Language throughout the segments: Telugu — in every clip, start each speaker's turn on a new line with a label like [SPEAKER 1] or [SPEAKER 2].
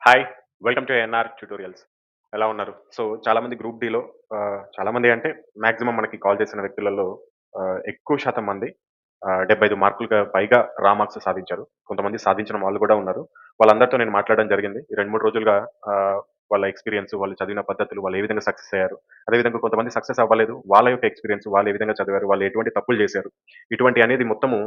[SPEAKER 1] Hi! Welcome to ANR tutorials. ఎలా ఉన్నారు? సో, చాలామంది గ్రూప్ డీలో చాలామంది అంటే మాక్సిమం మనకి కాల్ చేసిన వ్యక్తులలో ఎక్కువ శాతం మంది 75 మార్కులుగా పైగా రా మార్క్స్ సాధించారు. కొంతమంది సాధించిన వాళ్ళు కూడా ఉన్నారు. వాళ్ళందరితో నేను మాట్లాడడం జరిగింది. ఈ 2, 3 రోజులుగా ఆహ్, వాళ్ళ ఎక్స్‌పీరియన్స్, వాళ్ళు చదివిన పద్ధతులు, వాళ్ళు ఏ విధంగా సక్సెస్ అయ్యారు. అదేవిధంగా కొంతమంది సక్సెస్ అవ్వలేదు. వాళ్ళ యొక్క ఎక్స్‌పీరియన్స్, వాళ్ళు ఏ విధంగా చదివారు, వాళ్ళు ఎటువంటి తప్పులు చేశారు. ఇటువంటి అనేది మొత్తము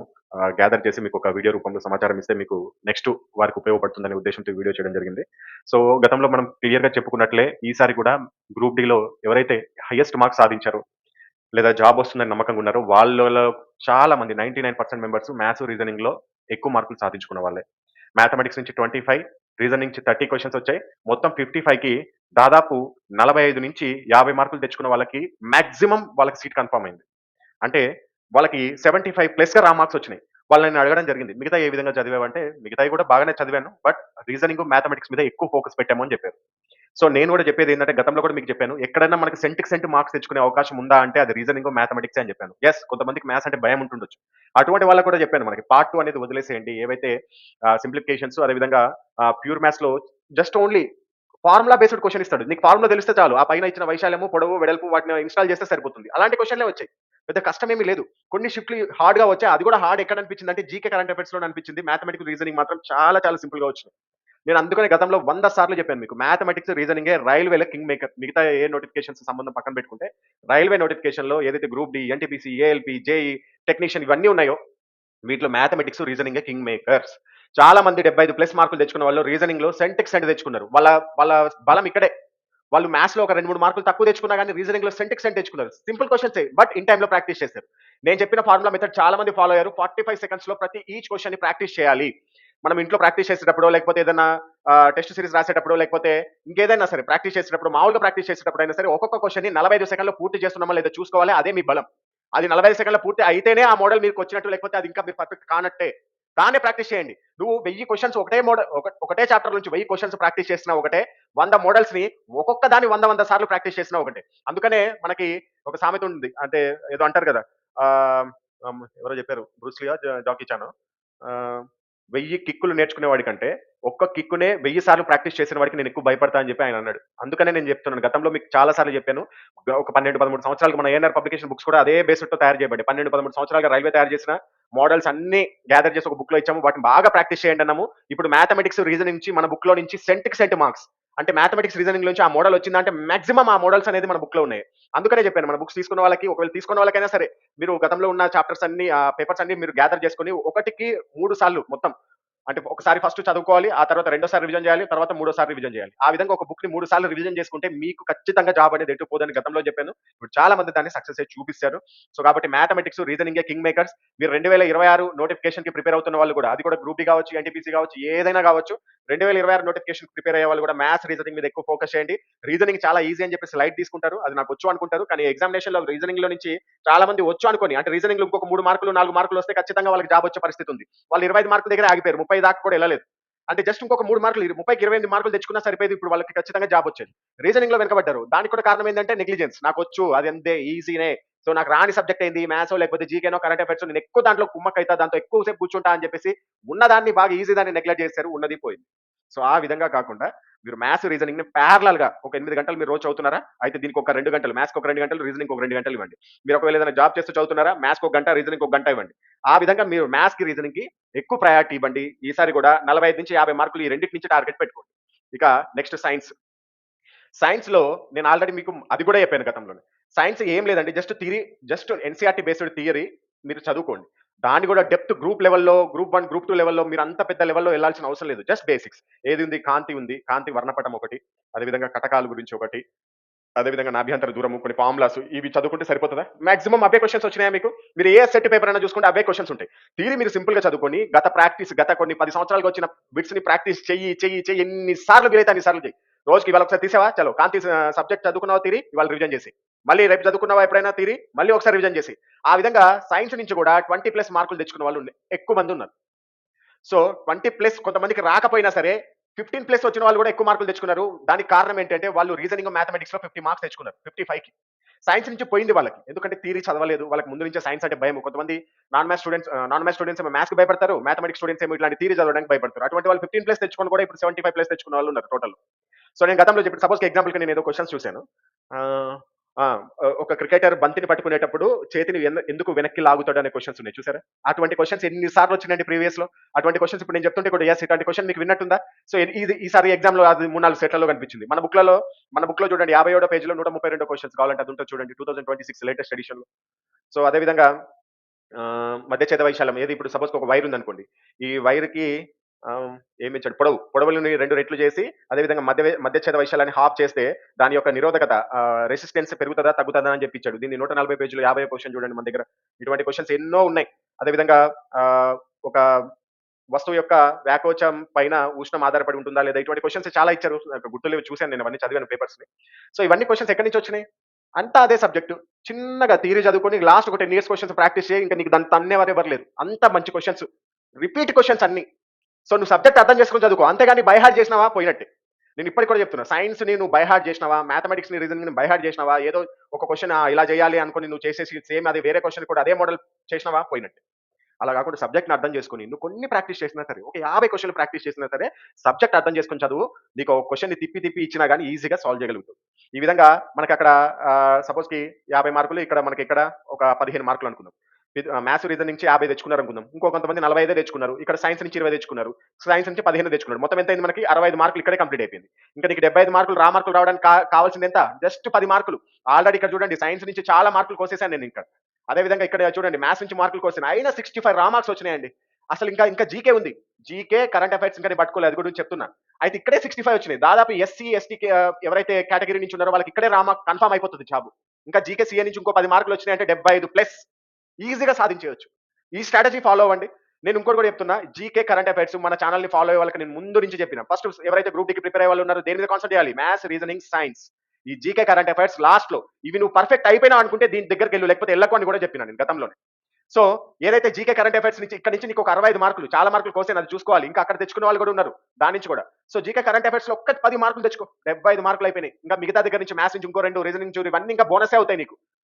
[SPEAKER 1] గ్యాదర్ చేసి మీకు ఒక వీడియో రూపంలో సమాచారం ఇస్తే మీకు నెక్స్ట్ వారికి ఉపయోగపడుతుందనే ఉద్దేశ్యంతో ఈ వీడియో చేయడం జరిగింది. సో, గతంలో మనం క్లియర్‌గా చెప్పుకున్నట్లే ఈసారి కూడా గ్రూప్ డీలో ఎవరైతే హైయెస్ట్ మార్క్స్ సాధించారో, లేదా జాబ్ వస్తుందని నమ్మకంగా ఉన్నారో వాళ్ళలో చాలా మంది 99% మెంబర్స్ మ్యాథ్స్, రీజనింగ్‌లో ఎక్కువ మార్కులు సాధించుకున్న వాళ్ళే. మ్యాథమెటిక్స్ నుంచి 25, రీజనింగ్ నుంచి 30 క్వెషన్స్ వచ్చాయి. మొత్తం 55కి దాదాపు 45-50 మార్కులు తెచ్చుకున్న వాళ్ళకి మాక్సిమం వాళ్ళకి సీట్ కన్ఫర్మ్ అయింది. అంటే వాళ్ళకి 75 ప్లస్‌గా రా మార్క్స్ వచ్చినాయి. వాళ్ళని నేను అడగడం జరిగింది. మిగతాయి ఏ విధంగా చదివావంటే, మిగతాయి కూడా బాగానే చదివాను. బట్ రీజనింగ్, మ్యాథమెటిక్స్ మీద ఎక్కువ ఫోకస్ పెట్టాము అని చెప్పారు. సో, నేను కూడా చెప్పేదేంటంటే గతంలో కూడా మీకు చెప్పాను. ఎక్కడైనా మనకి సెంట్‌కి సెంట్ మార్క్స్ తెచ్చుకునే అవకాశం ఉందా అంటే అది రీజనింగ్, మ్యాథమెటిక్సే అని చెప్పాను. యెస్, కొంతమందికి మ్యాథ్స్ అంటే భయం ఉంటుండొచ్చు. అటువంటి వాళ్ళకి కూడా చెప్పాను మనకి పార్ట్ 2 అనేది వదిలేసేయండి. ఏవైతే సింప్లిఫికేషన్స్ అదేవిధంగా ప్యూర్ మ్యాథ్స్‌లో just only formula based question ఇస్తాడు. నీకు ఫార్ములా తెలిస్తే చాలు. ఆ పైన ఇచ్చిన వైశాల్యము, పొడవు, వెడల్పు వాటిని ఇన్‌స్టాల్ చేస్తే సరిపోతుంది. అలాంటి క్వెషన్‌లే వచ్చాయి. పెద్ద కష్టమేమి లేదు. కొన్ని షిఫ్ట్‌లు హార్డ్‌గా వచ్చాయి. అది కూడా హార్డ్ ఎక్కడ అనిపించిందంటే జీకే కరెంట్ అఫైర్స్‌లోనే అనిపించింది. మ్యాథమెటిక్స్, రీజనింగ్ మాత్రం చాలా చాలా సింపుల్‌గా వచ్చినాయి. నేను అందుకనే గతంలో 100 సార్లు చెప్పాను మీకు. మ్యాథమెటిక్స్, రీజనింగే రైల్వేలో కింగ్ మేకర్. మిగతా ఏ నోటిఫికేషన్స్ సంబంధం పక్కన పెట్టుకుంటే, రైల్వే నోటిఫికేషన్‌లో ఏదైతే group D, NTPC, ALP, JE, technician ఇవన్నీ ఉన్నాయో వీటిలో మ్యాథమెటిక్స్, రీజనింగే కింగ్ మేకర్స్. చాలా మంది 75 ప్లస్ మార్కులు తెచ్చుకున్న వాళ్ళు రీజనింగ్‌లో సెంట్‌కి సెంట్ తెచ్చుకున్నారు. వాళ్ళ వాళ్ళ బలం ఇక్కడే. వాళ్ళు మ్యాథ్స్‌లో ఒక 2, 3 మార్కులు తక్కువ తెచ్చుకున్నా గాని రీజనింగ్‌లో సెంట్‌కి సెంట్ తెచ్చుకున్నారు. సింపుల్ క్వెషన్సే. బట్ ఇన్ టైమ్‌లో ప్రాక్టీస్ చేశారు. నేను చెప్పిన ఫార్ములా మెథడ్ చాలా మంది ఫాలో అయ్యారు. 45 సెకండ్స్‌లో ప్రతి ఈచ్ క్వెషన్‌ని ప్రాక్టీస్ చేయాలి. మనం ఇంట్లో ప్రాక్టీస్ చేసేటప్పుడో, లేకపోతే ఏదన్నా టెస్ట్ సిరీస్ రాసేటప్పుడో, లేకపోతే ఇంకేదైనా సరే ప్రాక్టీస్ చేసేటప్పుడు, మామూలుగా ప్రాక్టీస్ చేసేటప్పుడైనా సరే ఒక్కొక్క క్వెషన్‌ని 45 సెకన్‌లో పూర్తి చేస్తున్నామా లేదా చూసుకోవాలి. అదే మీ బలం. అది 45 సెకన్‌లో పూర్తి అయితేనే ఆ మోడల్ మీకొచ్చినట్టు, లేకపోతే అది ఇంకా మీరు పర్ఫెక్ట్ కానట్టే. దాన్నే ప్రాక్టీస్ చేయండి. నువ్వు 1000 క్వెషన్స్ ఒకటే ఒకటే చాప్టర్ నుంచి 1000 క్వెషన్స్ ప్రాక్టీస్ చేసినా ఒకటే. 100 మోడల్స్‌ని ఒక్కొక్క దాన్ని 100 సార్లు ప్రాక్టీస్ చేసినా ఒకటే. అందుకనే మనకి ఒక సామెత ఉంది. అంటే ఏదో అంటారు కదా! ఆహ్, ఎవరో చెప్పారు. బ్రూస్ లీయో, జాకీ చానో. ఆహ్, 1000 కిక్కులు నేర్చుకునేవాడి కంటే, ఒక్క కిక్కునే 1000 సార్లు ప్రాక్టీస్ చేసిన వాడికి నేను ఎక్కువ భయపడతా అని చెప్పి ఆయన అన్నాడు. అందుకనే నేను చెప్తున్నాను. గతంలో మీకు చాలా సార్లు చెప్పాను. ఒక 12, 13 సంవత్సరాలుగా మన ఏఎన్ఆర్ పబ్లికేషన్ బుక్స్ కూడా అదే బేస్డ్‌తో తయారు చేయబడ్డాయి. 12, 13 సంవత్సరాలుగా రైల్వే తయారు చేసిన మోడల్స్ అన్నీ గ్యాదర్ చేసి ఒక బుక్‌లో ఇచ్చాము. వాటిని బాగా ప్రాక్టీస్ చేయండి అన్నాము. ఇప్పుడు మ్యాథమెటిక్స్, రీజనింగ్ నుంచి మన బుక్‌లో నుంచి సెంట్‌కి సెంట్ మార్క్స్. అంటే మ్యాథమెటిక్స్, రీజనింగ్ నుంచి ఆ మోడల్ వచ్చిందంటే మాక్సిమం ఆ మోడల్స్ అనేది మన బుక్‌లో ఉన్నాయి. అందుకనే చెప్పాను. మన బుక్స్ తీసుకున్న వాళ్ళకి ఒకవేళ తీసుకున్న వాళ్ళకైనా సరే, మీరు గతంలో ఉన్న చాప్టర్స్ అన్ని పేపర్స్ అన్ని మీరు గ్యాదర్ చేసుకొని ఒకటికి 3 సార్లు మొత్తం అంటే ఒకసారి ఫస్ట్ చదువుకోవాలి. ఆ తర్వాత రెండోసారి రివిజన్ చేయాలి. తర్వాత మూడోసారి రివిజన్ చేయాలి. ఆ విధంగా ఒక బుక్‌ని 3 సార్లు రివిజన్ చేసుకుంటే మీకు ఖచ్చితంగా జాబ్ అనేది ఎటు పోదని గతంలో చెప్పాను. ఇప్పుడు చాలా మంది దాన్ని సక్సెస్ అయ్యి చూపిస్తారు. సో, కాబట్టి మ్యాథమెటిక్స్, రీజనింగే కింగ్ మేకర్స్. మీరు 2026 నోటిఫికేషన్‌కి ప్రిపేర్ అవుతున్న వాళ్ళు కూడా, అది కూడా గ్రూప్ డి కావచ్చు, ఎన్‌టీపీసీ కావచ్చు, ఏదైనా కావచ్చు. 2026 నోటిఫికేషన్‌కి ప్రిపేర్ అయ్యే వాళ్ళు కూడా మ్యాథ్స్, రీజనింగ్ మీద ఎక్కువ ఫోకస్ చేయండి. రీజనింగ్ చాలా ఈజీ అని చెప్పేసి లైట్ తీసుకుంటారు. అది నాకొచ్చు అనుకుంటారు. కానీ ఎగ్జామినేషన్‌లో రీజనింగ్‌లో నుంచి చాలా మంది వచ్చు అనుకోని, అంటే రీజనింగ్‌లో ఇంకొక 3 మార్కులు, 4 మార్కులు వస్తే ఖచ్చితంగా వాళ్ళకి జాబ్ వచ్చే పరిస్థితి ఉంది. వాళ్ళు 25 మార్కుల దగ్గరే ఆగిపోయారు. 30 దాకా కూడా ఎళ్ళలేదు. అంటే జస్ట్ ఇంకొక 3 మార్కులు 30కి 28 మార్కులు తెచ్చుకున్నా సరిపోయేది. ఇప్పుడు వాళ్ళకి ఖచ్చితంగా జాబ్ వచ్చేది. రీజనింగ్‌లో వెనకబడ్డారు. దానికి కూడా కారణం ఏందంటే నెగ్లిజెన్స్. నాకొచ్చు అది అంతే ఈజీనే. సో, నాకు రాని సబ్జెక్ట్ ఏంది మ్యాథ్సో లేకపోతే జీకేనో కరెంట్ అఫైర్సో నేను ఎక్కువ దాంట్లో కుమ్మక్కైతా, దాంతో ఎక్కువ సేపు కూర్చుంటా అని చెప్పేసి ఉన్నదాన్ని బాగా ఈజీ దాన్ని నెగ్లెక్ట్ చేశారు. ఉన్నది పోయింది. సో, ఆ విధంగా కాకుండా మీరు మ్యాథ్స్, రీజనింగ్‌ని ప్యారలల్‌గా ఒక 8 గంటలు మీరు రోజు చదువుతున్నారా? అయితే దీనికి ఒక 2 గంటలు, మ్యాథ్స్‌కి ఒక 2 గంటలు, రీజనింగ్‌కి ఒక 2 గంటలు ఇవ్వండి. మీరు ఒకవేళ ఏదైనా జాబ్ చేస్తూ చదువుతున్నారా? మ్యాథ్స్‌కి ఒక గంట, రీజనింగ్‌కి ఒక గంట ఇవ్వండి. ఆ విధంగా మీరు మ్యాథ్స్‌కి, రీజనింగ్‌కి ఎక్కువ ప్రయారిటీ ఇవ్వండి. ఈసారి కూడా 45-50 మార్కులు ఈ రెండిటి నుంచి టార్గెట్ పెట్టుకోండి. ఇక నెక్స్ట్ సైన్స్. సైన్స్‌లో నేను ఆల్రెడీ మీకు అది కూడా చెప్పాను గతంలోనే. సైన్స్ ఏం లేదండి. జస్ట్ ఎన్‌సీఈఆర్‌టీ బేస్డ్ థియరీ మీరు చదువుకోండి. దాన్ని కూడా డెప్త్ గ్రూప్ లెవెల్‌లో, గ్రూప్ 1, గ్రూప్ 2 లెవెల్‌లో మీరు అంత పెద్ద లెవెల్‌లో ఎళ్ళాల్సిన అవసరం లేదు. Just basics. ఏది ఉంది? కాంతి ఉంది. కాంతి వర్ణపటం ఒకటి. అదేవిధంగా కటకాల గురించి ఒకటి. అదేవిధంగా నాభ్యంతర దూరము, కొన్ని ఫార్ములాస్ ఇవి చదువుకుంటే సరిపోతదా? మాక్సిమం అవే క్వెషన్స్ వచ్చినాయా మీకు? మీరు ఏ సెట్ పేపర్ అయినా చూసుకుంటే అవే క్వెషన్స్ ఉంటాయి. థియరీ మీరు సింపుల్‌గా చదువుకొని గత కొన్ని 10 సంవత్సరాలుగా వచ్చిన బిట్స్‌ని ప్రాక్టీస్ చెయ్యి ఎన్ని సార్లు వీలైతే అన్ని సార్లు చెయ్యి. రోజుకి ఇవాళ ఒకసారి తీసావా? చలో కాంతి సబ్జెక్ట్ చదువుకున్నావా థియరీ? ఇవాళ రివిజన్ చేసేయి. మళ్ళీ రేపు చదువుకున్నావా ఎప్పుడైనా థియరీ? మళ్ళీ ఒకసారి రివిజన్ చేసేయి. ఆ విధంగా సైన్స్ నుంచి కూడా 20+ మార్కులు తెచ్చుకున్న వాళ్ళు ఎక్కువ మంది ఉన్నారు. సో, 20+ కొంతమందికి రాకపోయినా సరే 15+ వచ్చిన వాళ్ళు కూడా ఎక్కువ మార్కులు తెచ్చుకున్నారు. దానికి కారణం ఏంటంటే వాళ్ళు రీజనింగ్, మ్యాథమెటిక్స్‌లో 50 మార్క్స్ తెచ్చుకున్నారు. 55కి. సైన్స్ నుంచి పోయింది వాళ్ళకి, ఎందుకంటే థియరీ చదవలేదు, వాళ్ళకి ముందు నుంచే సైన్స్ అంటే భయం. కొంతమంది నాన్ మ్యాథ్స్ స్టూడెంట్స్ ఏమో మ్యాథ్స్కి భయపడతారు, మ్యాథమెటిక్స్ స్టూడెంట్స్ ఏమో ఇట్లాంటి థియరీ చదవడానికి భయపడతారు. అటువంటి వాళ్ళు 15+ తెచ్చుకొని కూడా ఇప్పుడు 75+ తెచ్చుకున్న వాళ్ళు ఉన్నారు టోటల్. సో నేను గతంలో చెప్పిన సపోజ్ ఎగ్జాంపుల్కి నేను ఏదో క్వశ్చన్స్ చూశాను. ఆహ్, ఆ! ఒక క్రికెటర్ బంతిని పట్టుకునేటప్పుడు చేతిని ఎందుకు వెనక్కి లాగుతాడు అనే క్వశ్చన్స్ ఉన్నాయి చూసారా? అటువంటి క్వశ్చన్స్ ఎన్ని సార్లు వచ్చినాయండి ప్రీవియస్‌లో. అటువంటి క్వశ్చన్స్ ఇప్పుడు నేను చెప్తుంటే కూడా యెస్ ఇట్లాంటి క్వశ్చన్ మీకు విన్నట్టుందా? సో ఇది ఈసారి ఎగ్జామ్‌లో అది 3, 4 సెట్లలో కనిపించింది. మన బుక్‌లో చూడండి 57వ పేజ్‌లో 132 క్వశ్చన్స్ కావాలంటే అది ఉంటుంది చూడండి 2026 లేటెస్ట్ ఎడిషన్‌లో. సో అదే విధంగా మధ్య ఛేద వైశాల్యం ఏది ఇప్పుడు సపోజ్ ఒక వైర్ ఉందనుకోండి. ఈ వైర్‌కి ఆహ్, ఏమిచ్చాడు పొడవులని 2 రెట్లు చేసి అదేవిధంగా మధ్య ఛేద వైశాల్యాన్ని హాఫ్ చేస్తే దాని యొక్క నిరోధకత రెసిస్టెన్స్ పెరుగుతదా? తగ్గుతదా? అని చెప్పి ఇచ్చాడు. దీన్ని 140 పేజీలో 50 క్వెషన్ చూడండి మన దగ్గర. ఇటువంటి క్వెషన్స్ ఎన్నో ఉన్నాయి. అదేవిధంగా ఒక వస్తువు యొక్క వ్యాకోచం పైన ఉష్ణం ఆధారపడి ఉంటుందా లేదా? ఇటువంటి క్వెషన్స్ చాలా ఇచ్చారు. నాకు గుర్తులేవు, చూసాను నేను అవన్నీ చదివాను పేపర్స్‌ని. సో ఇవన్నీ క్వెషన్స్ ఎక్కడి నుంచి వచ్చినాయి? అంతా అదే సబ్జెక్టు. చిన్నగా థియరీ చదువుకొని లాస్ట్ ఒక 10 ఇయర్స్ క్వెషన్స్ ప్రాక్టీస్ చేయి. ఇంకా నీకు దాన్ని తన్నేవారు ఎవరు లేరు. అంత మంచి క్వెషన్స్. రిపీట్ క్వెషన్స్ అన్నీ. సో నువ్వు సబ్జెక్ట్ అర్థం చేసుకొని చదువుకో. అంతేగాని బై హార్ట్ చేసినావా పోయినట్టే. నేను ఇప్పటికి కూడా చెప్తున్నా. సైన్స్‌ని నువ్వు బై హార్ట్ చేసినావా, మ్యాథమెటిక్స్‌ని, రీజనింగ్‌ని బై హార్ట్ చేసినావా, ఏదో ఒక క్వెషన్ ఇలా చేయాలి అనుకోని నువ్వు చేసేసి సేమ్ అది వేరే క్వెషన్ కూడా అదే మోడల్ చేసినావా పోయినట్టే. అలా కాకుండా సబ్జెక్ట్‌ని అర్థం చేసుకొని నువ్వు కొన్ని ప్రాక్టీస్ చేసినా సరే, ఒక 50 క్వెషన్‌లు ప్రాక్టీస్ చేసినా సరే, సబ్జెక్ట్ అర్థం చేసుకొని చదువు. నీకు ఒక క్వెషన్‌ని తిప్పి తిప్పి ఇచ్చినా గాని ఈజీగా సాల్వ్ చేయగలుగుతావు. ఈ విధంగా మనకక్కడ సపోజ్‌కి 50 మార్కులు, ఇక్కడ ఒక 15 మార్కులు అనుకుందాం. మ్యాథ్స్, రీజనింగ్ నుంచి 50 తెచ్చుకున్నారనుకుందాం. ఇంకో కొంతమంది 45 తెచ్చుకున్నారు. ఇక్కడ సైన్స్ నుంచి 20 తెచ్చుకున్నారు. సైన్స్ నుంచి 15 తెచ్చుకున్నారు. మొత్తం ఎంతైంది మనకి? 65 మార్కులు ఇక్కడే కంప్లీట్ అయిపోయింది. ఇంకా నీకు 75 మార్కులు మార్కులు రావడానికి కావాల్సింది ఎంత? జస్ట్ 10 మార్కులు. ఆల్రెడీ ఇక్కడ చూడండి సైన్స్ నుంచి చాలా మార్కులు కోసేసాను నేను ఇంకా. అదే విధంగా ఇక్కడ చూడండి మ్యాథ్స్ నుంచి మార్కులు కోసాను. అయినా 65 మార్క్స్ వచ్చినాయండి. అసలు ఇంకా జీకే ఉంది. జీకే, కరెంట్ అఫైర్స్ ఇంకా నేను పట్టుకోలేదు. అది కూడా చెప్తున్నా. అయితే ఇక్కడే 65 వచ్చినాయి. దాదాపు ఎస్సీ, ఎస్టీ ఎవరైతే కేటగిరీ నుంచి ఉన్నారో వాళ్ళకి ఇక్కడే కన్ఫర్మ్ అయిపోతుంది జాబ్. ఇంకా జీకే, సీఏ నుంచి ఇంకో 10 మార్కులు వచ్చినాయంటే 75+ ఈజీగా సాధించేయొచ్చు. ఈ స్ట్రాటజీ ఫాలో అవ్వండి. నేను ఇంకోటి కూడా చెప్తున్నా. జీకే, కరెంట్ అఫైర్స్ మన ఛానల్‌ని ఫాలో అయ్యే వాళ్ళకి నేను ముందు నుంచి చెప్పిన. ఫస్ట్ ఎవరైతే గ్రూప్ డీకి ప్రిపేర్ అయ్యే వాళ్ళు ఉన్నారో దేని మీద కాన్సంట్రేట్ చేయాలి? Maths, reasoning, science. ఈ జీకే, కరెంట్ అఫైర్స్ లాస్ట్‌లో ఇవి నువ్వు పర్ఫెక్ట్ అయిపోయినావు అనుకుంటే దీని దగ్గరికెళ్ళు, లేకపోతే ఎళ్ళకు అని కూడా చెప్పినా నేను గతంలోనే. సో ఏదైతే జీకే, కరెంట్ అఫైర్స్ నుంచి ఇక్కడ నుంచి నీకు ఒక 65 మార్కులు, చాలా మార్కులు కోసాను అది చూసుకోవాలి. ఇంకా అక్కడ తెచ్చుకునే వాళ్ళు కూడా ఉన్నారు దాని నుంచి కూడా. సో జీకే, కరెంట్ అఫైర్స్‌లో ఒక్క 10 మార్కులు తెచ్చుకో. 75 మార్కులు అయిపోయినాయి. ఇంకా మిగతా దగ్గర నుంచి మ్యాథ్స్ నుంచి ఇంకో 2, రీజనింగ్ నుంచి ఇవన్నీ ఇంకా బోనసే అవుతాయి నీకు.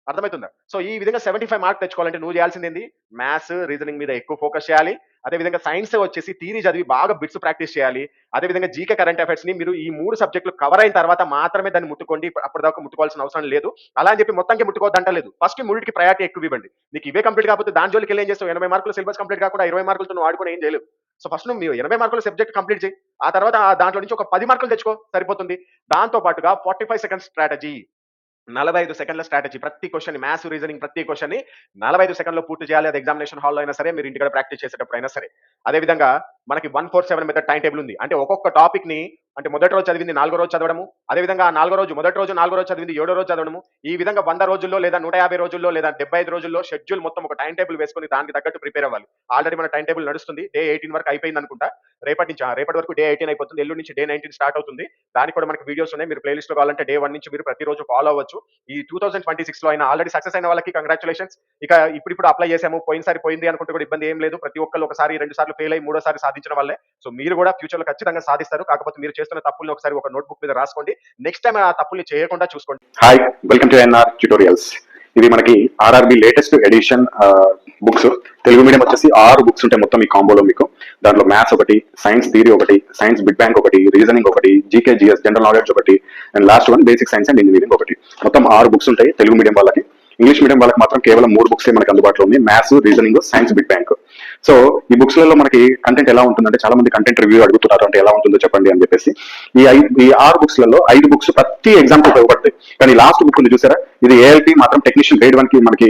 [SPEAKER 1] అర్థమవుతుందా? సో ఈ విధంగా 75 మార్క్స్ తెచ్చుకోవాలంటే నువ్వు చేయాల్సిందేంది? మ్యాథ్స్, రీజనింగ్ మీద ఎక్కువ ఫోకస్ చేయాలి. అదే విధంగా సైన్స్ వచ్చేసి థియరీ చదివి బాగా బిట్స్ ప్రాక్టీస్ చేయాలి. అదే విధంగా జీకే, కరెంట్ అఫైర్స్‌ని మీరు ఈ 3 సబ్జెక్టులు కవర్ అయిన తర్వాత మాత్రమే దాన్ని ముట్టుకోండి. అప్పటిదాకా ముట్టుకోవాల్సిన అవసరం లేదు. అలా అని చెప్పి మొత్తానికి ముట్టుకోవద్దంటలేదు. ఫస్ట్ ఈ మూడిటికి ప్రయారిటీ ఎక్కువ ఇవ్వండి. నీకు ఇవే కంప్లీట్ కాకపోతే దాని జోలికి ఏం చేస్తావు? 80 మార్కులు సిలబస్ కంప్లీట్ కాకుండా 20 మార్కులతో నువ్వు ఆడుకొని ఏం చేయలేవు. సో ఫస్ట్ నువ్వు 80 మార్కుల సబ్జెక్ట్ కంప్లీట్ చేయి. ఆ తర్వాత దాంట్లో నుంచి ఒక 10 మార్కులు తెచ్చుకో సరిపోతుంది. దాంతో పాటుగా 45 సెకండ్స్ స్ట్రాటజీ, 45 సెకండ్ల స్ట్రాటజీ. ప్రతి క్వెషన్ మ్యాథ్స్, రీజనింగ్ ప్రతి క్వెషన్‌ని 45 సెకండ్‌లో పూర్తి చేయాలి. అది ఎగ్జామినేషన్ హాల్‌లో అయినా సరే, మీరు ఇంటికాడ ప్రాక్టీస్ చేసేటప్పుడు అయినా సరే. అదే విధంగా మనకి 147 మెథడ్ టైమ్ టేబుల్ ఉంది. అంటే ఒక్కొక్క టాపిక్‌ని అంటే మొదటి రోజు చదివింది 4 రోజు చదవడము. అదే విధంగా మొదటి రోజు 4 రోజు చదివింది 7 రోజు చదవడము. ఈ విధంగా 100 రోజుల్లో లేదా 150 రోజుల్లో లేదా 75 రోజుల్లో షెడ్యూల్ మొత్తం ఒక టైమ్ టేబుల్ వేసుకొని దానికి తగ్గట్టు ప్రిపేర్ అవ్వాలి. ఆల్రెడీ మన టైమ్ టేబుల్ నడుస్తుంది. డే 18 వరకు అయిపోయింది అనుకుంటా. రేపటి వరకు డే 18 అయిపోతుంది. ఎల్లుండి నుంచి డే 19 స్టార్ట్ అవుతుంది. దానికి కూడా మనకి వీడియోస్ ఉన్నాయి. మీరు ప్లే లిస్ట్‌లో కావాలంటే డే 1 నుంచి మీరు ప్రతిరోజు ఫాలో అవ్వచ్చు. ఈ 2026లో అయినా ఆల్రెడీ సక్సెస్ అయిన వాళ్ళకి కంగ్రాచులేషన్స్. ఇక ఇప్పుడు అప్లై చేసాము, పోయినసారి పోయింది అనుకుంటే కూడా ఇబ్బంది ఏం లేదు. ప్రతి ఒక్కళ్ళు ఒకసారి, 2 సార్లు ఫెయిల్ అయ్యి మూడోసారి సాధించిన వాళ్ళే. సో మీరు కూడా ఫ్యూచర్‌లో ఖచ్చితంగా సాధిస్తారు. కాకపోతే మీరు చేస్తున్న తప్పుల్ని ఒకసారి ఒక నోట్‌బుక్ మీద రాసుకోండి. నెక్స్ట్ టైమ్ ఆ తప్పుల్ని చేయకుండా చూసుకోండి.
[SPEAKER 2] Hi, welcome to NR tutorials. ఇది మనకి RRB latest edition books. Telugu medium వచ్చేసి 6 బుక్స్ ఉంటాయి మొత్తం ఈ కాంబోలో మీకు. దాంట్లో మ్యాథ్స్ ఒకటి, సైన్స్ థియరీ ఒకటి, సైన్స్ బిగ్ బ్యాంగ్ ఒకటి, రీజనింగ్ ఒకటి, జీకే జిఎస్ జనరల్ నాలెడ్జ్ ఒకటి, and last one basic science and engineering ఒకటి. మొత్తం 6 బుక్స్ ఉంటాయి తెలుగు మీడియం వాళ్ళకి. ఇంగ్లీష్ మీడియం వాళ్ళకి మాత్రం కేవలం 3 బుక్స్ మనకి అందుబాటులో ఉంది: maths, reasoning, science big bank. So ఈ బుక్స్ లలో మనకి కంటెంట్ ఎలా ఉంటుందంటే, చాలా మంది కంటెంట్ రివ్యూ అడుగుతున్నారు, అంటే ఎలా ఉంటుందో చెప్పండి అని చెప్పేసి. ఈ 6 బుక్స్ లలో 5 బుక్స్ ప్రతి ఎగ్జామ్ కి ఉపయోగపడతాయి. కానీ లాస్ట్ బుక్ ఉంది చూసారా, ఇది ఏఎల్పి మాత్రం టెక్నీషియన్ గ్రేడ్ 1 కి మనకి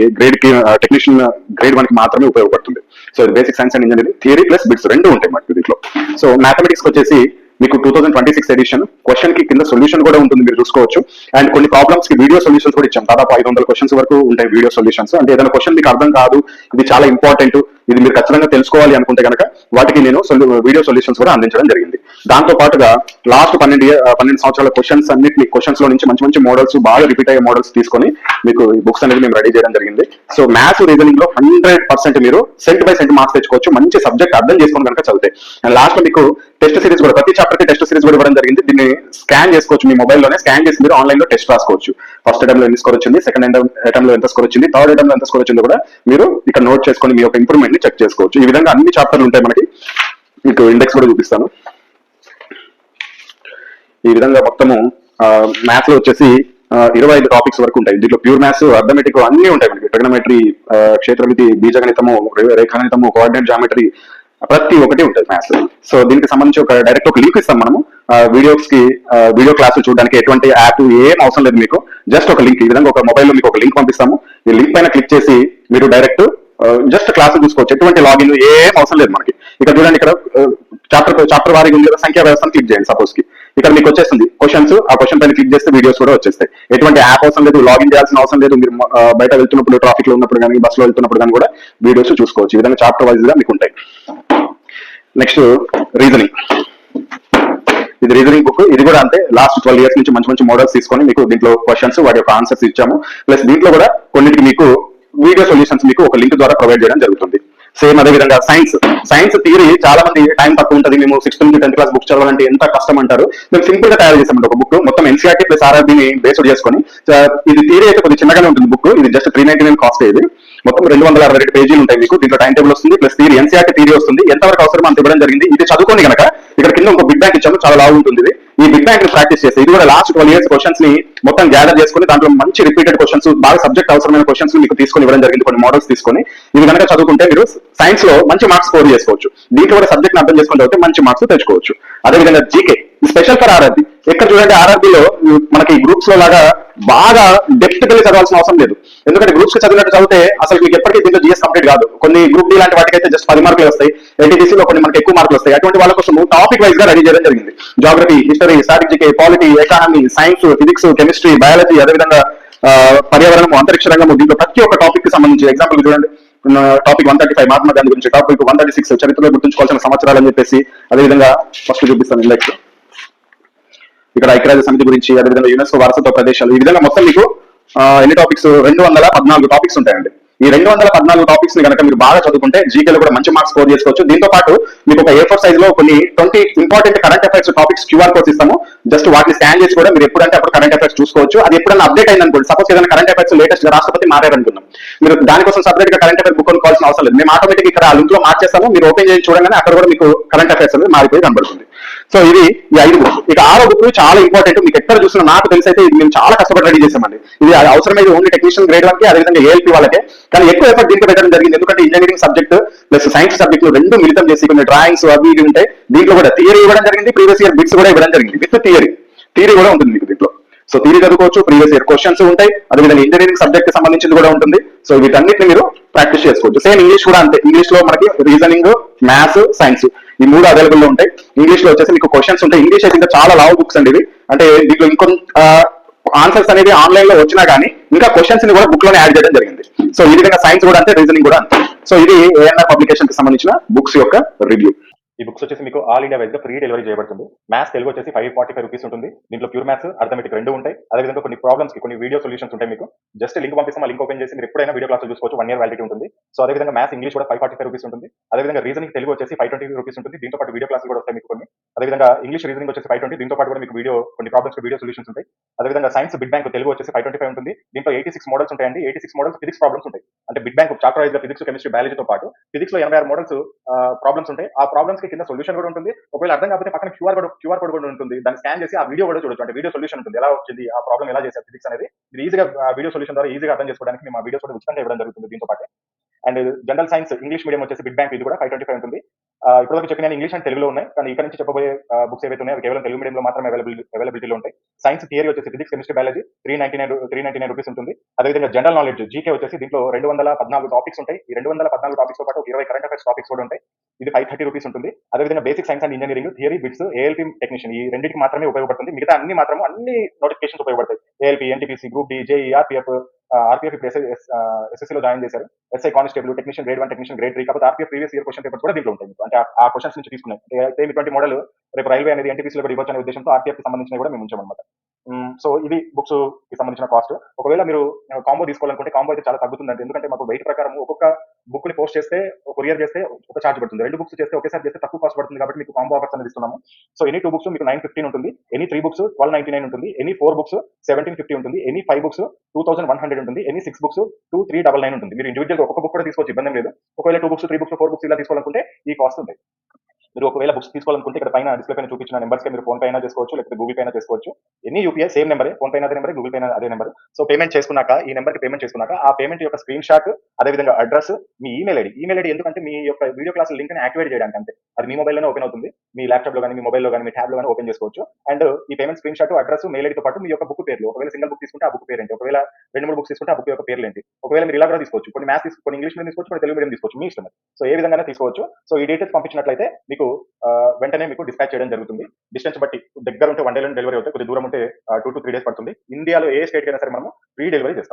[SPEAKER 2] టెక్నీషియన్ గ్రేడ్ 1 కి మాత్రమే ఉపయోగపడుతుంది. సో ఇది basic science and engineering theory plus bits రెండు ఉంటాయి మనకి దీంట్లో. సో మ్యాథమెటిక్స్ వచ్చేసి మీకు 2026 ఎడిషన్ క్వశ్చన్ కి కింద సొల్యూషన్ కూడా ఉంటుంది, మీరు చూసుకోవచ్చు. అండ్ కొన్ని ప్రాబ్లమ్స్ కి వీడియో సొల్యూషన్స్ కూడా ఇచ్చాం. దాదాపు 500 క్వశ్చన్స్ వరకు ఉంటాయి వీడియో సొల్యూషన్స్. అంటే ఏదైనా క్వశ్చన్ మీకు అర్థం కాదు, ఇది చాలా ఇంపార్టెంట్, ఇది మీరు ఖచ్చితంగా తెలుసుకోవాలి అనుకుంటే కనుక వాటికి నేను వీడియో సొల్యూషన్స్ కూడా అందించడం జరిగింది. దాంతో పాటుగా లాస్ట్ 12 సంవత్సరాల క్వశ్చన్స్ లో నుంచి మంచి మంచి మోడల్స్, బాగా రిపీట్ అయ్యే మోడల్స్ తీసుకొని మీకు ఈ బుక్స్ అనేది మేము రెడీ చేయడం జరిగింది. సో మ్యాథ్స్, రీజనింగ్ లో 100% మీరు సెంట్ బై సెంట్ మార్క్స్ తెచ్చుకోవచ్చు, మంచి సబ్జెక్ట్ అర్థం చేసుకుని కనుక చదివితే. అండ్ లాస్ట్ లో మీకు టెస్ట్ సిరీస్ కూడా ప్రతి చాప్టర్ కి టెస్ట్ సిరీస్ కూడా ఇవ్వడం జరిగింది. దీన్ని స్కాన్ చేసుకోవచ్చు, మీ మొబైల్లోనే స్కాన్ చేసి మీరు ఆన్లైన్ లో టెస్ట్ రాసుకోవచ్చు. ఫస్ట్ అటెంప్ట్ లో ఎన్ని స్కోర్ వచ్చింది, సెకండ్ అటెంప్ట్ లో ఎంత స్కోర్ వచ్చింది, థర్డ్ అటెంప్ట్ లో ఎంత స్కోర్ వచ్చిందో కూడా మీరు ఇక్కడ నోట్ చేసుకొని మీ యొక్క ఇంప్రూవ్మెంట్ ని చెక్ చేసుకోవచ్చు. ఈ విధంగా అన్ని చాప్టర్లు ఉంటాయి మనకి. మీకు ఇండెక్స్ కూడా చూపిస్తాను. ఈ విధంగా మొత్తము మ్యాథ్స్ లో వచ్చేసి 25 టాపిక్స్ వరకు ఉంటాయి. దీంట్లో ప్యూర్ మ్యాథ్స్, అర్థమెటిక్ అన్ని ఉంటాయి మనకి. ట్రిగనోమెట్రీ, క్షేత్రమితి, బీజగణితము, రేఖాగణితము, కోఆర్డినేట్ జామెట్రీ, ప్రతి ఒక్కటి ఉంటుంది మ్యాథ్స్. సో దీనికి సంబంధించి డైరెక్ట్ ఒక లింక్ ఇస్తాం మనము. వీడియోస్ కి వీడియో క్లాసులు చూడడానికి ఎటువంటి యాప్ ఏం అవసరం లేదు మీకు. జస్ట్ ఒక లింక్, ఈ విధంగా ఒక మొబైల్లో మీకు ఒక లింక్ పంపిస్తాము. ఈ లింక్ పైన క్లిక్ చేసి మీరు డైరెక్ట్ జస్ట్ క్లాసులు చూసుకోవచ్చు. ఎటువంటి లాగిన్ ఏం అవసరం లేదు మనకి. ఇక్కడ చూడండి, ఇక్కడ చాప్టర్ వారీగా ఉంది కదా, సంఖ్యా వ్యవస్థను క్లిక్ చేయండి సపోజ్ కి. ఇక్కడ మీకు వచ్చేస్తుంది క్వశ్చన్స్, ఆ క్వశ్చన్ పైన క్లిక్ చేస్తే వీడియోస్ కూడా వచ్చేస్తాయి. ఎటువంటి యాప్ అవసరం లేదు, లాగిన్ చేయాల్సిన అవసరం లేదు. మీరు బయట వెళ్తున్నప్పుడు, ట్రాఫిక్ లో ఉన్నప్పుడు కానీ, బస్ లో వెళ్తున్నప్పుడు కానీ కూడా వీడియోస్ చూసుకోవచ్చు. ఈ విధంగా చాప్టర్ వైజ్ గా మీకు ఉంటాయి. Next reasoning. ఇది రీజనింగ్ బుక్. ఇది కూడా అంతే, లాస్ట్ 12 years నుంచి మంచి మంచి మోడల్స్ తీసుకొని మీకు దీంట్లో క్వశ్చన్స్, వాటి యొక్క ఆన్సర్స్ ఇచ్చాము. ప్లస్ దీంట్లో కూడా కొన్నిటికి మీకు వీడియో సొల్యూషన్స్ మీకు ఒక లింక్ ద్వారా ప్రొవైడ్ చేయడం జరుగుతుంది. సేమ్ అదే విధంగా సైన్స్ థియరీ చాలా మంది టైం తక్కువ ఉంటుంది, మేము 6th నుంచి 10th క్లాస్ బుక్ చదవాలంటే ఎంత కష్టం అంటారు. మేము సింపుల్ గా తయారు చేసామంటే ఒక బుక్ మొత్తం ఎన్సీఆర్టీ ప్లస్ ఆర్ఆర్బీని బేస్డ్ చేసుకొని. ఇది థియరీ అయితే కొద్దిగా చిన్నగానే ఉంటుంది బుక్. ఇది జస్ట్ 399 కాస్ట్. ఇది మొత్తం 262 పేజీలు ఉంటాయి మీకు. దీంట్లో టైం టేబుల్ వస్తుంది, ప్లస్ థియరీ ఎన్సీఆర్టీ థియరీ వస్తుంది. ఎంతవరకు అవసరం అంత ఇవ్వడం జరిగింది. ఇది చదువుకోండి కనుక ఇక్కడ కింద ఒక బిగ్ బ్యాంక్ ఇచ్చాము, చాలా లావు ఉంటుంది ఇది. ఈ బిగ్ బ్యాంక్ ని ప్రాక్టీస్ చేస్తే, ఇది కూడా లాస్ట్ 12 years క్వశ్చన్స్ ని మొత్తం గ్యాదర్ చేసుకుని దాంట్లో మంచి రిపీటెడ్ క్వశ్చన్స్, బాగా సబ్జెక్ట్ అవసరమైన క్వశ్చన్స్ మీకు తీసుకొని ఇవ్వడం జరిగింది. కొన్ని మోడల్స్ తీసుకొని ఇవి కనుక చదువుకుంటే మీరు సైన్స్ లో మంచి మార్క్స్ స్కోర్ చేసుకోవచ్చు. దీంట్లో కూడా సబ్జెక్ట్ అర్థం చేసుకుంటే అయితే మంచి మార్క్స్ తెచ్చుకోవచ్చు. అదేవిధంగా జీకే స్పెషల్ ఫర్ ఆర్ఆర్బీ. ఎక్కడ చూడండి, ఆర్ఆర్బీలో మనకి గ్రూప్స్ లో లాగా బాగా డెప్త్ వెళ్ళి చదవాల్సిన అవసరం లేదు. ఎందుకంటే గ్రూప్స్ కి చదివినట్టు చదివితే అసలు మీకు ఎప్పటికీ దీంట్లో జిఎస్ కంప్లీట్ కాదు. కొన్ని గ్రూప్ డి లాంటి వాటికైతే జస్ట్ 10 మార్కులు వస్తాయి. ఎన్టీటీసీ లో కొన్ని మనకి ఎక్కువ మార్కులు వస్తాయి. అటువంటి వాళ్ళ కోసం టాపిక్ వైజ్ గా రెడీ చేయడం జరిగింది. Geography, history, strategy, polity, economy, science, physics, chemistry, biology, అదేవిధంగా పర్యావరణము, అంతరిక్ష రంగము, దీంట్లో ప్రతి ఒక్క టాపిక్ కి సంబంధించి ఎగ్జాంపుల్ చూడండి. టాపిక్ 135 మహాత్మా గాంధీ గురించి, టాపిక్ 136 చరిత్రలో గుర్తుంచుకోవాల్సిన సంవత్సరాలు అని చెప్పేసి, అదేవిధంగా ఫస్ట్ చూపిస్తాను ఇండెక్స్. ఇక్కడ ఐక్యరాజ్య సమితి గురించి, అదేవిధంగా యునెస్కో వారసత్వ ప్రదేశాలు. ఈ విధంగా మొత్తం మీకు ఎన్ని టాపిక్స్, 214 టాపిక్స్ ఉంటాయండి. ఈ 214 టాపిక్స్ ని కనుక మీరు బాగా చదువుకుంటే జీకేలో కూడా మంచి మార్క్స్ స్కోర్ చేసుకోవచ్చు. దీంతో పాటు మీకు ఒక A4 సైజ్ లో కొన్ని 20 important current affairs topics QR codes ఇస్తాము. జస్ట్ వాటిని స్కాన్ చేసి కూడా మీరు ఎప్పుడంటే అప్పుడు కరెంట్ అఫైర్స్ చూసుకోవచ్చు. అది ఎప్పుడైనా అప్డేట్ అయింది అనుకోండి, సపోజ్ ఏదైనా కరెంట్ అఫైర్స్ లేటెస్ట్ రాష్ట్రపతి మారారనుకుందాం, మీరు దానికోసం సపరేట్ గా కరెంట్ అఫైర్ బుక్ కొనుక్కోవాల్సిన అవసరం లేదు. మేము ఆటోమేటిక్ ఇక్కడ ఆ లింక్ లో మార్చేస్తాము. మీరు ఓపెన్ చేసి చూడగానే అక్కడ కూడా మీకు కరెంట్ అఫైర్స్ అనేది మారిపోయి కనబడుతుంది. సో ఇది ఈ 5 బుక్స్. ఇక 6వ బుక్ చాలా ఇంపార్టెంట్. మీకు ఎక్కడ చూసినా, నాకు తెలిసి అయితే ఇది మేము చాలా కష్టపడి రెడీ చేసామండి. ఇది అవసరమైతే ఓన్లీ టెక్నీషియన్ గ్రేడ్ వరకే, అదేవిధంగా ఏఎల్పీ వాళ్ళకే. కానీ ఎక్కువ ఎఫర్ట్ దీంట్లో పెట్టడం జరిగింది. ఎందుకంటే ఇంజనీరింగ్ సబ్జెక్ట్ ప్లస్ సైన్స్ సబ్జెక్టులు రెండు మిళితం చేసి కొన్ని డ్రాయింగ్స్ అవి ఇవి ఉంటాయి. దీంట్లో కూడా థియరీ ఇవ్వడం జరిగింది, ప్రీవియస్ ఇయర్ బిట్స్ కూడా ఇవ్వడం జరిగింది విత్ థియరీ కూడా ఉంటుంది మీకు దీంట్లో. సో థియరీ చదువుకోవచ్చు, ప్రీవియస్ ఇయర్ క్వశ్చన్స్ ఉంటాయి, అదేవిధంగా ఇంజనీరింగ్ సబ్జెక్ట్ కి సంబంధించింది కూడా ఉంటుంది. సో వీటన్నిటిని మీరు ప్రాక్టీస్ చేసుకోవచ్చు. సేమ్ ఇంగ్లీష్ కూడా అంతే. ఇంగ్లీష్ లో మనకి రీజనింగ్, మ్యాథ్స్, సైన్స్ ఈ 3 అవైలబుల్ లో ఉంటాయి. ఇంగ్లీష్ లో వచ్చేసి మీకు క్వశ్చన్స్ ఉంటాయి. ఇంగ్లీష్ అయితే ఇంకా చాలా లావు బుక్స్ అండి ఇవి. అంటే దీంట్లో ఇంకొంత ఆన్సర్స్ అనేది ఆన్లైన్ లో వచ్చినా కానీ ఇంకా క్వశ్చన్స్ ని కూడా బుక్ లోనే యాడ్ చేయడం జరిగింది. సో ఈ విధంగా సైన్స్ కూడా అంతే, రీజనింగ్ కూడా అంతే. సో ఇది ఏఎన్ఆర్ పబ్లికేషన్ కి సంబంధించిన బుక్స్ యొక్క రివ్యూ.
[SPEAKER 1] ఈ బుక్స్ వచ్చేసి మీకు ఆల్ ఇండియా వైజ్ గా ఫ్రీ డెలివరీ చేయబడుతుంది. మ్యాథ్స్ తెలుగు వచ్చేసి 545 రూపీస్ ఉంటుంది. దీంట్లో ప్యూర్ మ్యాథ్స్, అర్థమెటిక్ రెండు ఉంటాయి. అదేవిధంగా కొన్ని ప్రాబ్లమ్స్ కి కొన్ని వీడియో సొల్యూషన్స్ ఉంటాయి. మీకు జస్ట్ లింక్ పంపిస్తాం, ఆ లింక్ ఓపెన్ చేసి మీరు ఎప్పుడైనా వీడియో క్లాస్ చూసుకోవచ్చు. 1 year వ్యాలిడిటీ ఉంటుంది. సో అదేవిధంగా మ్యాథ్స్, ఇంగ్లీష్ కూడా 545 రూపీస్ ఉంటుంది. అదేవిధంగా రీజనింగ్ తెలుగు వచ్చేసి 520 రూపీస్ ఉంటుంది. దీంతో పాటు వీడియో క్లాసులు కూడా వస్తాయి మీకు కొన్ని. అదేవిధంగా ఇంగ్లీష్ రీజనింగ్ వచ్చేసి 520, దీంతో పాటు కూడా మీకు కొన్ని ప్రాబ్లమ్స్ వీడియో సొల్యూషన్స్ ఉంటాయి. అదేవిధంగా సైన్స్ బిగ్ బ్యాంక్ తెలుగు వచ్చేసి 525 ఉంటుంది. దీంట్లో 86 మోడల్స్ ఉంటాయండి. 86 మోడల్స్ ఫిజిక్స్ ప్రాబ్లమ్స్ ఉంటాయి. అంటే బిగ్ బ్యాంక్ చాప్టర్ వైజ్ గా ఫిజిక్స్, కెమిస్ట్రీ, బయాలజీతో పాటు ఫిజిక్స్ లో 86 మోడల్స్ ప్రాబ్లమ్స్ ఉంటాయి. ఆ ప్రాబ్లమ్స్ కి కింద సొల్యూషన్ కూడా ఉంటుంది. ఒకవేళ అర్థం కాకపోతే పక్కన క్యూఆర్ కోడ్ కూడా ఉంటుంది. దాన్ని స్కాన్ చేసి ఆ వీడియో కూడా చూడొచ్చు. అంటే వీడియో సొల్యూషన్ ఉంటుంది, ఎలా వచ్చింది, ఆ ప్రాబ్లం ఎలా చేశారు ఫిజిక్స్ అనేది. మీరు ఈజీగా వీడియో సొల్యూషన్ ద్వారా ఈజీగా అర్థం చేసుకోవడానికి మేము ఆ వీడియోస్ కూడా ఉచితంగా ఇవ్వడం జరుగుతుంది దీంతో పాటు. And general science English medium వచ్చేసి బిగ్ బ్యాంక్ ఇది కూడా 525 ఉంటుంది. ఇప్పటివరకు చెప్పిన ఇంగ్లీష్ అండ్ తెలుగులో ఉన్నాయి. కానీ ఇక్కడ నుంచి చెప్పబోయే బుక్స్ ఏవైతే ఉన్నాయో అవి కేవలం తెలుగు మీడియంలో మాత్రమే అవైలబిలిటీలో ఉంటాయి. సైన్స్ థియరీ వచ్చేసి ఫిజిక్స్, కెమిస్ట్రీ, బయాలజీ 399 రూపీస్ ఉంటుంది. అదేవిధంగా జనరల్ నాలెడ్జ్ జీకే వచ్చేసి దీంట్లో 214 టాపిక్స్ ఉంటాయి. ఈ 214 టాపిక్స్ తో పాటు 20 కరెంట్ అఫైర్స్ టాపిక్స్ కూడా ఉంటాయి. ఇది 530 రూపీస్ ఉంటుంది. అదేవిధంగా basic science and engineering theory bits, ALP technician ఈ రెండింటికి మాత్రమే ఉపయోగపడుతుంది. మిగతా అన్ని నోటిఫికేషన్స్ ఉపయోగపడతాయి. ALP, NTPC, group D, JE, RPF, RPF ఇప్పుడు ఎస్ఎస్సీలో జాయిన్ చేశారు. SI constable, technician grade 1, technician grade 3, కాకపోతే RPF previous year question paper కూడా దీంట్లో ఉంటాయి మీకు. అంటే ఆ క్వశ్చన్స్ నుంచి తీసుకున్నాయి. అంటే సేమ్ ఇటువంటి మోడల్ రేపు రైల్వే అనేది ఎన్టీపీసీలో కూడా ఇవ్వచ్చు అనే ఉద్దేశంతో ఆర్పీఎఫ్ కి సంబంధించినవి కూడా మేము ఉంచామన్నమాట. సో ఇది బుక్స్ కి సంబంధించిన కాస్ట్. ఒకవేళ మీరు కాంబో తీసుకోవాలనుకుంటే కాంబో అయితే చాలా తగ్గుతుందండి. ఎందుకంటే మాకు వెయిట్ ప్రకారం ఒక్కొక్క బుక్ ని పోస్ట్ చేస్తే, కొరియర్ చేస్తే ఒక ఛార్జ్ పడుతుంది. 2 బుక్స్ చేస్తే ఒకేసారి చేస్తే తక్కువ కాస్ట్ పడుతుంది కాబట్టి మీకు కాంబో ఆఫర్స్ అనేది ఇస్తున్నాము. సో ఎనీ 2 బుక్స్ మీకు 915 ఉంటుంది, ఎనీ 3 బుక్స్ 1299 ఉంటుంది, ఎనీ 4 బుక్స్ 1750 ఉంటుంది, ఎనీ 5 బుక్స్ 2100 ఉంటుంది, ఎనీ 6 బుక్స్ 2399 ఉంటుంది. మీరు ఇండివిజువల్ ఒక్కొక్క బుక్ కూడా తీసుకోవచ్చు, ఇబ్బంది ఏం లేదు. ఒకవేళ 2 బుక్స్ 3 బుక్స్ 4 బుక్స్ ఇలా తీసుకోవాలనుకుంటే ఈ కాస్ట్ ఉంటాయి. మీరు ఒకవేళ బుక్స్ తీసుకోవాలనుకుంటే ఇక్కడ పైన డిస్ప్లే పైన చూపించిన నెంబర్స్ కి మీరు ఫోన్ పే అయినా చేసుకోవచ్చు, లేకపోతే గూగుల్ పే అయినా చేసుకోవచ్చు. ఎన్ని యూపీఐ సేమ్ నెంబరే, ఫోన్ పే అదే నెంబర్, గూగుల్ పే అదే నెంబర్. సో పేమెంట్ చేసుకున్నాక, ఈ నెంబర్ కి పేమెంట్ చేసుకున్నాక ఆ పేమెంట్ యొక్క స్క్రీన్ షాట్, అదేవిధంగా అడ్రస్, మీ ఈమెయిల్ ఐడి ఎందుకంటే మీ యొక్క వీడియో క్లాస్ లింక్ ని యాక్టివేట్ చేయడానికి అంతే. అది మీ మొబైల్లోనే ఓపెన్ అవుతుంది, మీ ల్యాప్టాప్ లో కానీ, మీ మొబైల్లో కానీ, మీ ట్యాబ్ లో కానీ ఓపెన్ చేసుకోవచ్చు. అండ్ ఈ payment screen shot, address, mail ఐడితో పాటు మీ యొక్క బుక్ పేర్లు, ఒకవేళ సింగిల్ బుక్ తీసుకుంటే ఆ బుక్ పేరు ఏంటి, ఒకవేళ 2-3 బుక్స్ తీసుకుంటే ఆ బుక్ యొక్క పేర్లు ఏంటి, ఒకవేళ మీరు ఇలా కూడా తీసుకోవచ్చు, కొన్ని మ్యాథ్స్ కొన్ని ఇంగ్లీష్ మీడియం తీసుకోవచ్చు, కొన్ని తెలుగు మీడియం తీసుకోవచ్చు, మీ ఇష్టం. సో ఏ విధంగా తీసుకోవచ్చు. సో ఈ డీటెయిల్స్ పంపించినట్లయితే మీకు వెంటనే మీకు డిస్పాచ్ చేయడం జరుగుతుంది. డిస్టెన్స్ బట్టి దగ్గర ఉంటే 1 డే డెలివరీ అవుతాయి, కొద్ది దూరం ఉంటే 2 to 3 డేస్ పడుతుంది. ఇండియాలో ఏ స్టేట్ కైనా సరే మనము ఫ్రీ డెలివరీ చేస్తాం.